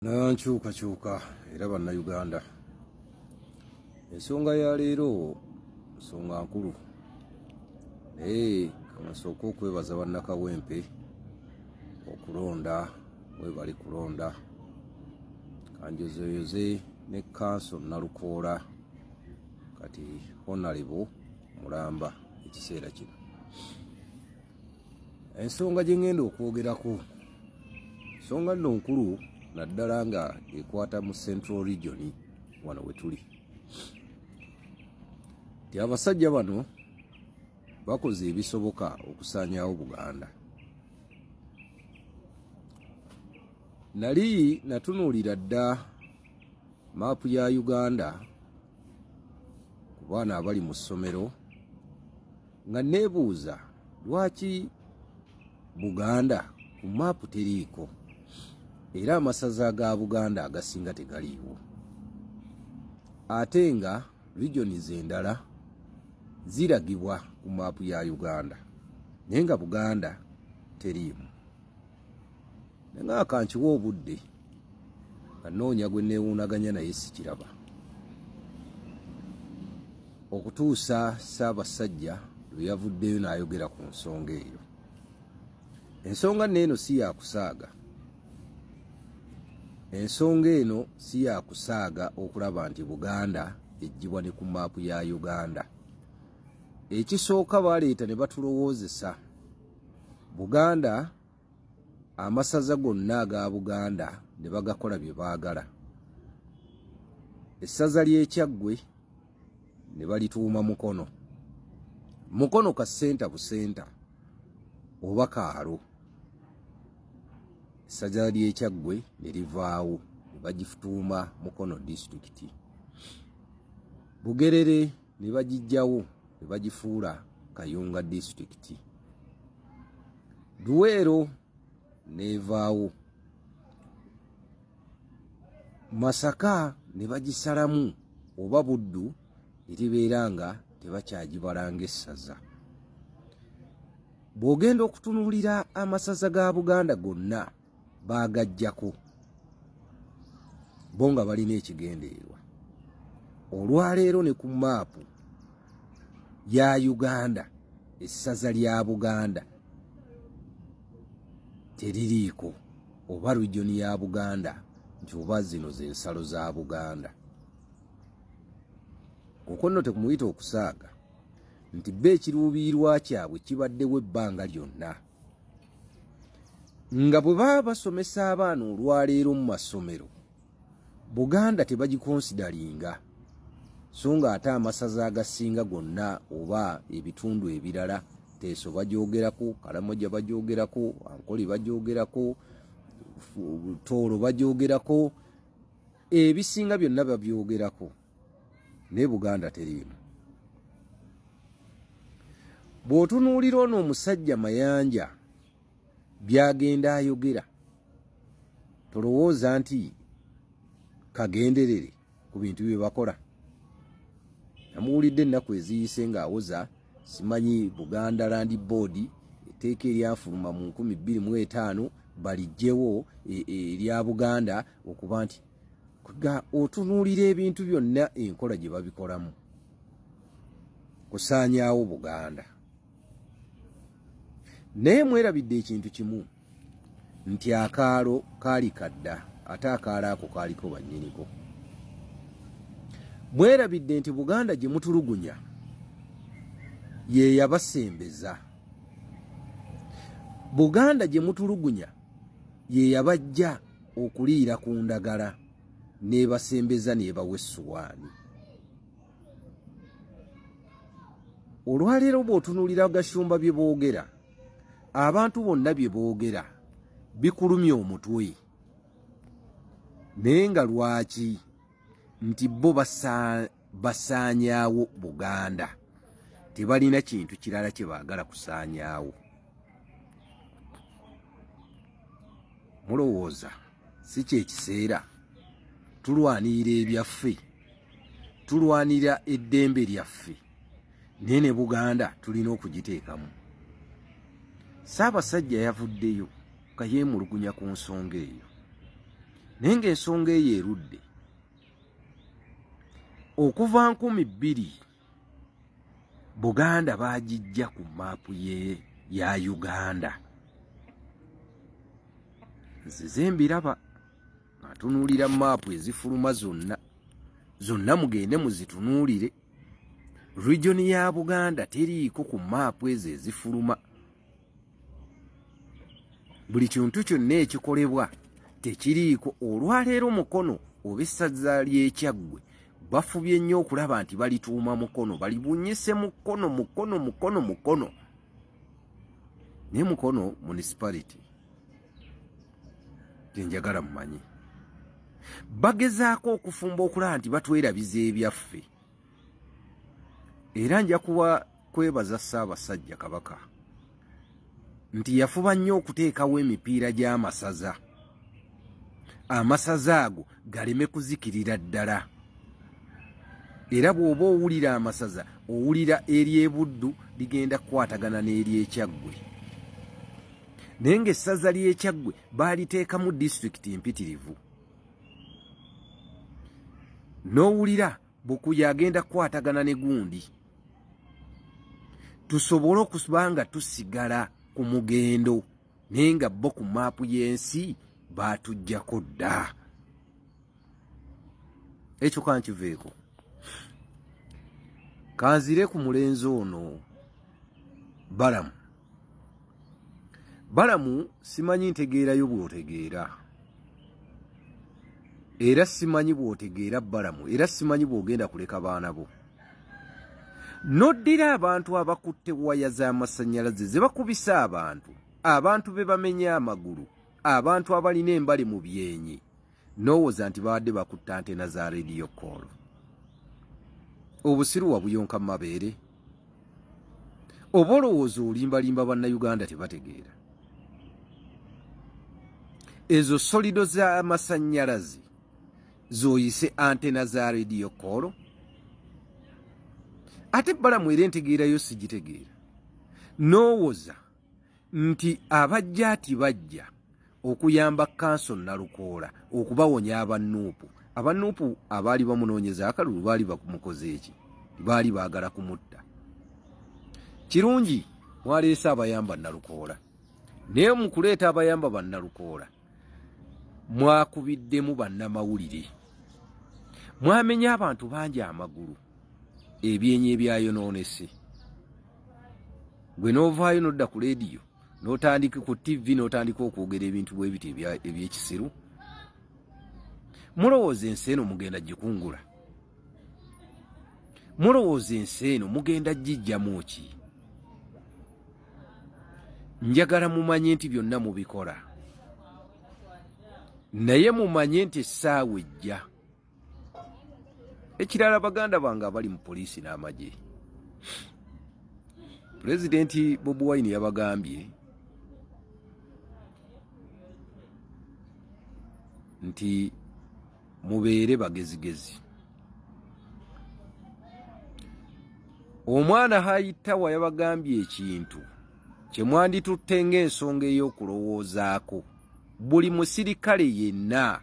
Nankyukakyuka era bannayuganda, ensonga ya leero nsonga nkulu naye kamusooka okwebaza bannakawempe okulonda we bali kulonda, kanjozeyoze ne kanso Nalukoola kati Honorable Mulamba ekiseera kino. Ensonga gye ngenda okwogerako nsonga nno nkulu naddala nga ekwata mu Central Region wano we tuli. Ti abasajja bano bakoze ebisoboka okusaanyaawo Buganda. Nali natunuulira dda maapu ya Uganda ku baana abali mu ssomero nga neebuuza lwaki Buganda ku maapu teriiko era amasaza ga Buganda agasinga tegaliiwo, ate nga regions endala ziragibwa ku maapu ya Uganda naye nga Buganda teriimu. Nga kankiwa obudde anoonya gwe neewuunaganya naye sikiraba okutuusa Ssaabasajja lwe yavuddeyo n'ayogera ku nsonga eyo. Ensonga nno eno si yakusaaga, ensonga eno si yakusaaga okulaba nti Buganda eggyibwa ne ku maapu ya Uganda. Ekisooka baleeta ne batulowoozesa Buganda, amasaza gonna aga Buganda ne bagakola bye baagala. Essaza ly'Ekyaggwe ne balituuma Mukono, Mukono ka ssenta busenta oba kaalo. Essaza ly'Ekyaggwe ne livaawo ne bagituuma Mukono district. Bugerere ne bagiggyawo ne bagifuula Kayunga district. Luweero nevaawo, Masaka ne bagisalamu oba Buddu eribeera nga tebakyagibalanga essaza. Bw'ogenda okutunuulira amasaza ga Buganda gonna baagaggyako bo nga balina ekigendeerwa. Olwaleero ne ku maapu ya Uganda essaza lya Buganda teririiko, oba region ya Buganda nti oba zino ze nsalo za Buganda. Okwo nno tekumuyita okusaaga nti bo ekiruubiirwa kyabwe kibaddewo ebbanga lyonna. Nga bwe baba basomesa abaana olwaleero mu masomero, Buganda tebagikonsidalinga, so nga ate amasaza agasinga gonna oba ebitundu ebirala Teso bagyogerako, Karamoja bagyogerako, Ankoli bagyogerako, Tooro bagyogerako, ebisinga byonna babyogerako, ne Buganda teriimu. Bw'otunuulira ono omusajja Mayanja byagenda ayogera, tolowooza nti kagenderere ku bintu bye bakola. Namuwulidde ennaku eziyise ng'awoza simanyi Buganda Land Board etteeka eryafuluma mu 2005 balijjewo erya Buganda okuba nti ga otunuulira ebintu byonna enkola gye babikolamu kusaanyaawo Buganda. Naye mwerabidde ekintu kimu nti akaalo kaali kadda ate akaalo ako kaaliko bannyiniko. Mwerabidde nti Buganda gye mutulugunya ye yabasembeza, Buganda gye mutulugunya ye yabajja okuliira ku ndagala n'ebasembeza n'ebawa essuwaani. Olwaleero bw'otunuulira Gashumba bye boogera, abantu bonna bye boogera bikulumya omutwe, naye nga lwaki? Nti bo basaanyaawo Buganda, tebalina kintu kirala kye baagala kusaanyaawo. Mulowooza si kyekiseera tulwanirira ebyaffe, tulwanirira eddembe lyaffe, naye ne Buganda tulina okugiteekamu. Ssaabasajja yavuddeyo nga yeemulugunya ku nsonga eyo. Nenge ensonga eyo erudde okuva 2000 Buganda bagijja ku maapu ya Uganda. Nzize mbiraba atunuulira maapu ezifuluma zonna mugende muzitunuulire. Region ya Buganda teriiko ku maapu ezo ezifuluma. Buli kintu kyonna ekikolebwa tekiriiko. Olwaleero Mukono oba essaza ly'Ekyaggwe bafubye nnyo okulaba nti balituuma Mukono, balibunyise Mukono. Ne Mukono municipality tenjagala mumanyi bagezaako okufumba okulaba nti batwerabiza ebyaffe. Era nja kwebaza Ssaabasajja Kabaka nti yafuba nnyo okuteekawo emipiira gy'amasaza. Amasaza ago galeme kuzikirira ddala. Era bw'oba owulira amasaza owulira ery'e Buddu ligenda kukwatagana n'ery'Ekyaggwe. Naye ng'essaza ly'Ekyaggwe baaliteekamu disitulikiti mpitirivu. N'owulira Bukuya agenda kukwatagana ne Gundi. Tusobole okuba nga tusigala ku mugendo naye nga bo ku maapu y'ensi baatuggyako dda. Ekyo kankiveeko. Kanzire ku mulenzi ono Balamu simanyi ntegeerayo bw'otegeera. Era simanyi bw'otegeera Balamu, era simanyi bw'ogenda kuleka baana bo. Noddira abantu abakutte waya z'amasannyalaze ze bakubisa abantu be bamenya amagulu, abantu abalina embali mu byenyi, n'owooza nti baadde bakutte antena za radio call. Obusiru wabuyonka mu mabeere? Oba olowooza olimbalimba bannayuganda tebategeera? Ezo solido z'amasannyalaze z'oyise antena za radio call? Ate Balamu era entegeerayo sigitegeera. N'owooza nti abajja ati bajja okuyamba kanso Nalukoola okubawonya abannuupu. Abannuupu abaali bamunoonyeza akalulu baali bamukoze eki? Baali baagala kumutta. Kirungi mwaleese abayamba Nalukoola. Naye mu kuleeta abayamba ba Nalukoola mwakubiddemu bannamawulire. Mwamenya abantu bangi amagulu. Ebyenyi ebyayonoonese. Gwe n'ovaayo n'odda ku leediyo n'otandika ku TV n'otandika okwogera ebintu bwe biti eby'ekisiru. Mulowooza ensi eno mugenda gikungula? Mulowooza ensi eno mugenda gijjamu ki? Njagala mumanye nti byonna mubikola, naye mumanye nti essaawa ejja. Ekirala baganda bange abali mu poliisi n'amagye, Pulezidenti Bobi Wine yabagambye nti mubeere bagezigezi. Omwana Haitawa yabagambye ekintu kye mwanditutte ng'ensonga ey'okulowoozaako. Buli musirikale yenna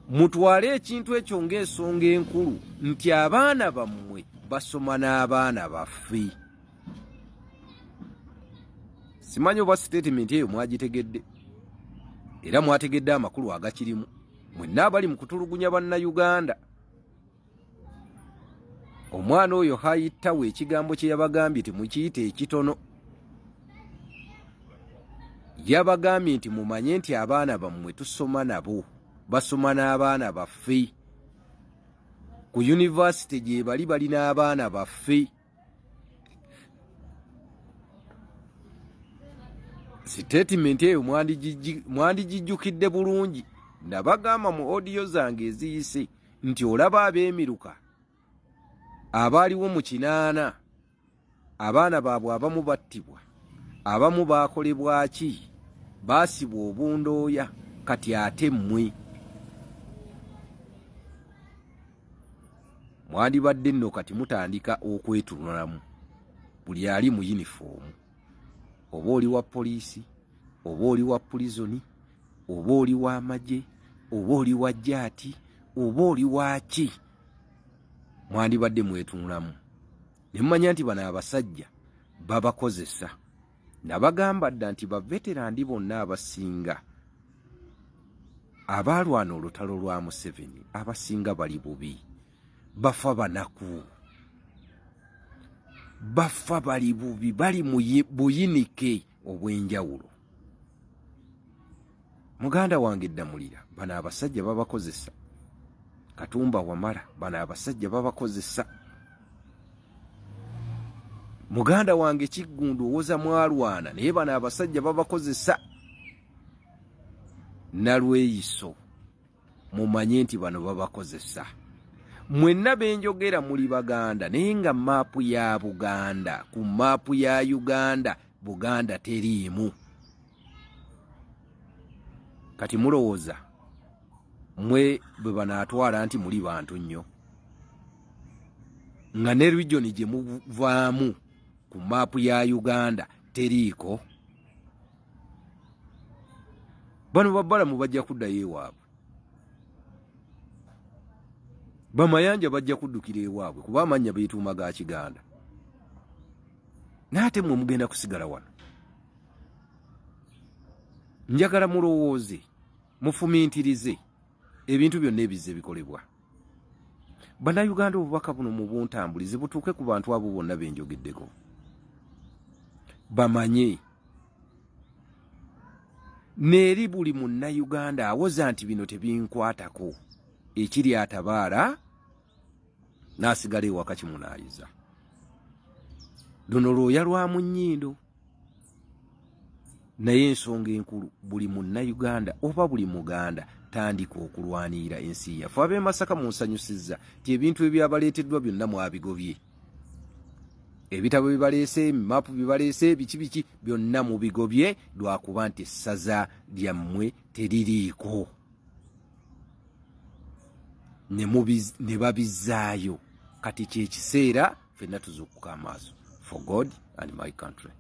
mutwale ekintu ekyo ng'ensonga enkulu nti abaana bammwe basoma n'abaana baffe. Simanyi oba sitatimenti eyo mwagitegedde era mwategedde amakulu agakirimu mwenna abali mu kutulugunya bannayuganda. Omwana oyo Haitawa ekigambo kye yabagambye temukiyite ekitono. Yabagambye nti mumanye nti abaana bammwe tusoma nabo, basoma n'abaana baffe. Ku yunivasite gye bali balina abaana baffe. Sitatimenti eyo mwandigijjukidde bulungi. Nabagamba mu odiyo zange eziyise nti olaba ab'emiruka abaaliwo mu 8 abaana baabwe abamu battibwa, abamu baakolebwa ki, baasibwa obundooya. Kati ate mmwe mwandibadde nno kati mutandika okwetunulamu. Buli ali mu yunifoomu, oba oli wa poliisi, oba oli wa pulizoni, oba oli w'amagye oba oli wa jjaati oba oli waki mwandibadde mwetunulamu ne mmanya nti bano abasajja babakozesa. Nabagamba dda nti baveterandi bonna abasinga abaalwana olutalo lwa Museveni abasinga bali bubi, bafa banaku, bafa bali bubi, bali mu buyinike obw'enjawulo. Muganda wange Ddamulira, bano abasajja babakozesa. Katumba Wamala, bano abasajja babakozesa. Muganda wange Kiggundu owoza mwalwana naye bano abasajja babakozesa. Nalweyiso mumanye nti bano babakozesa. Mwenna benjogera muli Baganda naye nga maapu ya Buganda, ku maapu ya Uganda, Buganda teriimu. Kati mulowooza mwe bwe banaatwala nti muli bantu nnyo nga ne region gye muvaamu ku maapu ya Uganda teriiko. Bano babbalamu bajja kuddayo ewaabwe, bamayanja bajja kuddukira ewaabwe kuba amannya beetuuma ga Kiganda. Naate mwe mugenda kusigala wano. Njagala mulowooze, mufumiintirize ebintu byonna ebizze bikolebwa. Bannayuganda obubaka buno mu buntambulize butuuke ku bantu abo bonna benjogeddeko. Bamanye n'eri buli munnayuganda awoza nti bino tebinkwatako, ekiri atabaala n'asigala ewaka kimunaayiza. Luno lwoya lwa mu nnyindo. Naye ensonga enkulu, buli munnayuganda oba buli muganda tandika okulwanirira ensi yaffe. Ab'e Masaka munsanyusizza ti ebintu ebyabaleeteddwa byonna mwabigobye. Ebitabo bibaleese, emaapu bibaleese, biki byonna mubigobye lwakuba nti essaza lyammwe teririiko. Ne babizzaayo. Kati kye kiseera ffenna tuzuukuka amaaso. For God and my country.